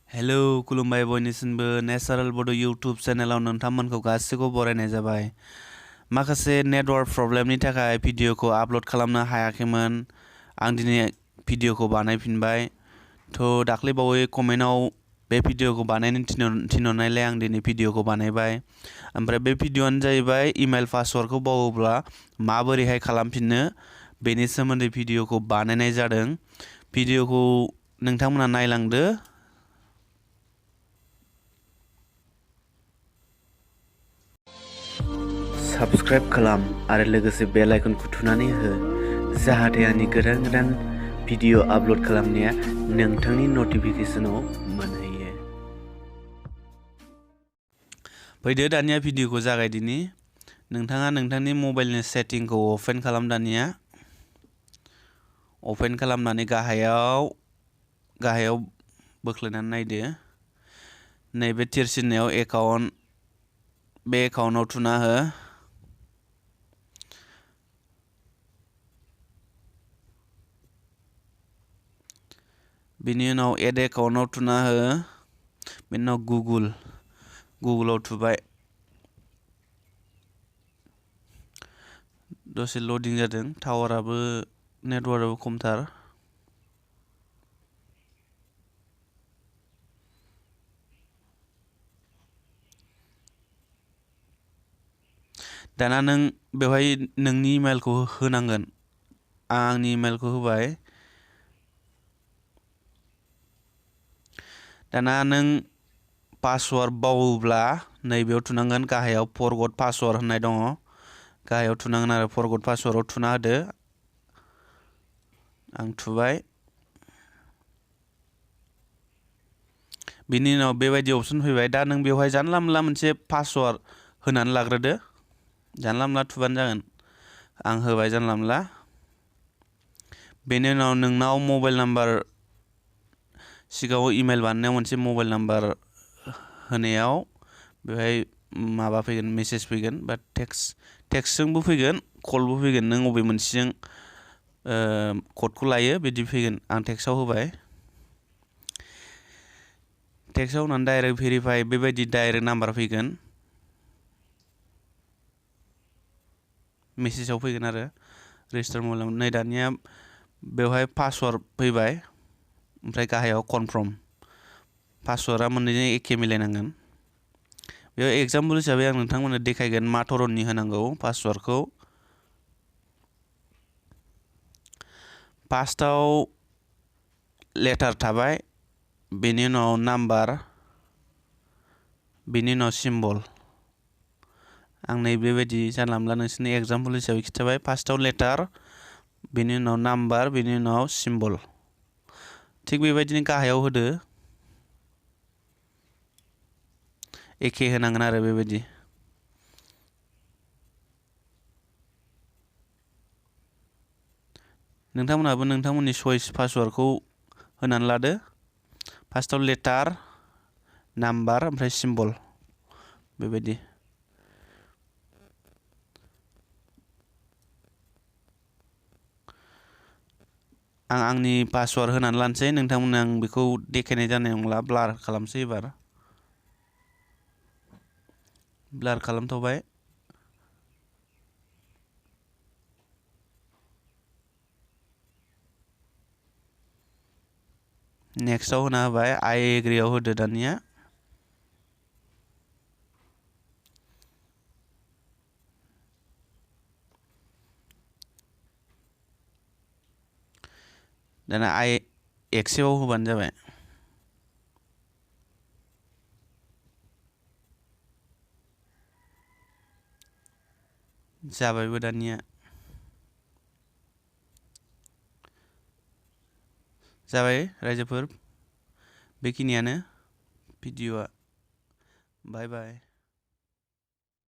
Hello खुलुमबाय बयनिसिमबो नेचारेल बड' YouTube चेनेलाव नोंथांमोनखौ गासैखौबो बरायनाय जाबाय। माखासे नेटवर्क प्रब्लेमनि थाखाय भिडिअखौ आपल'ड खालामनो हायाखैमोन। आं दिनै भिडिअखौ बानायफिनबाय। थ' दाख्लैबावै कमेन्टआव बे भिडिअखौ बानायनो थिनहरनायलाय आं दिनै भिडिअखौ बानायबाय। ओमफ्राय बे भिडिअआनो जाहैबाय इमेल पासवर्डखौ बावोब्ला माबोरैहाय खालामफिननो बेनि सोमोन्दै भिडिअखौ बानायनाय जादों। भिडिअखौ नोंथांमोना नायलांदो। साबस्क्राइब खालाम आरो लोगोसे बेल आइकनखौ थुनानै हो जाहाथे आंनि गोदान भिडिअ आपल'ड खालामनाया नोंथांनि नटिफिकेसनाव मोनहैयो। फैदो दानिया भिडिअखौ जागायदिनि। नोंथाङा नोंथांनि मबाइलनि सेटिंखौ अपेन खालाम। दानिया अपेन खालामनानै गाहायाव बोख्लायनानै नायदो। नैबे तिरसिननायाव एकाउन्ट, बे एकाउन्टआव थुना हो। बिनि उनाव एड एकाउन्टआव थुना हो। बिनि उनाव गुगोलाव थुबाय। दसे लडिं जादों, टावाराबो नेटवार्कआबो खमथार। दाना नों बेवहाय नोंनि इमेलखौ होनांगोन। आं आंनि इमेलखौ होबाय। दाना नों पासवार्ड बावोब्ला नैबेयाव थुनांगोन। गाहायाव फरगट पासवार्ड होननाय दङ। गाहायाव थुनांगोन आरो फरगट पासवार्डआव थुना होदो। आं थुबाय। बिनि उनाव बेबायदि अपसन फैबाय। दा नों बेवहाय जानला मोनला मोनसे पासवार्ड होनानै लाग्रोदो। जानला मोनला थुबानो जागोन। आं होबाय जानला मोनला। बेनि उनाव नोंनाव मबाइल नाम्बार, सिगाङाव इमेल बानायनायाव मोनसे मबाइल नाम्बार होनायाव बेवहाय माबा फैगोन, मेसेज फैगोन बा टेक्सटजोंबो फैगोन, कलबो फैगोन। नों बबे मोनसेजों क'डखौ लायो बिदि फैगोन। आं टेक्सटआव होबाय। टेक्सटआव होनानै डाइरेक्ट भेरिफाइ, बेबायदि डाइरेक्ट नाम्बार फैगोन। मेसेजाव फैगोन आरो रेजिस्टार मबाइल नाम्बार। नै दानिया बेवहाय पासवार्ड फैबाय। ओमफ्राय गाहायाव कनफार्म। पासवार्डआ मोननैजों एखे मिलायनांगोन। बेयाव एग्जाम्पोल हिसाबै आं नोंथांमोननो देखायगोन मा धरननि होनांगौ पासवार्डखौ। फार्स्टआव लेटार थाबाय, बेनि उनाव नाम्बार, बेनि उनाव सिम्बल। आं नैबेबायदि जानला मोनला नोंसोरनि एग्जाम्पोल हिसाबै खिन्थाबाय। फार्स्टआव लेटार, बेनि उनाव नाम्बार, बेनि उनाव सिम्बल। थिग बेबायदिनो गाहायाव होदो। एखे होनांगोन आरो बेबायदि। नोंथांमोनहाबो नोंथांमोननि चइस पासवार्डखौ होनानै लादो। फार्स्टआव लेटार, नाम्बार, ओमफ्राय सिम्बल बेबायदि। आं आंनि पासवार्ड होनानै लानोसै। नोंथांमोननो आं बेखौ देखायनाय जानाय नंला, ब्लार खालामसै एबार। ब्लार खालामथ'बाय। नेक्स्टआव होना होबाय। आइ एग्रियाव होदो दानिया। दाना आइ एक्सेप्टआव होबानो जाबाय। जाबायबो दानिया। जाबाय रायजोफोर, बेखिनियानो भिडिअआ। बाय बाय।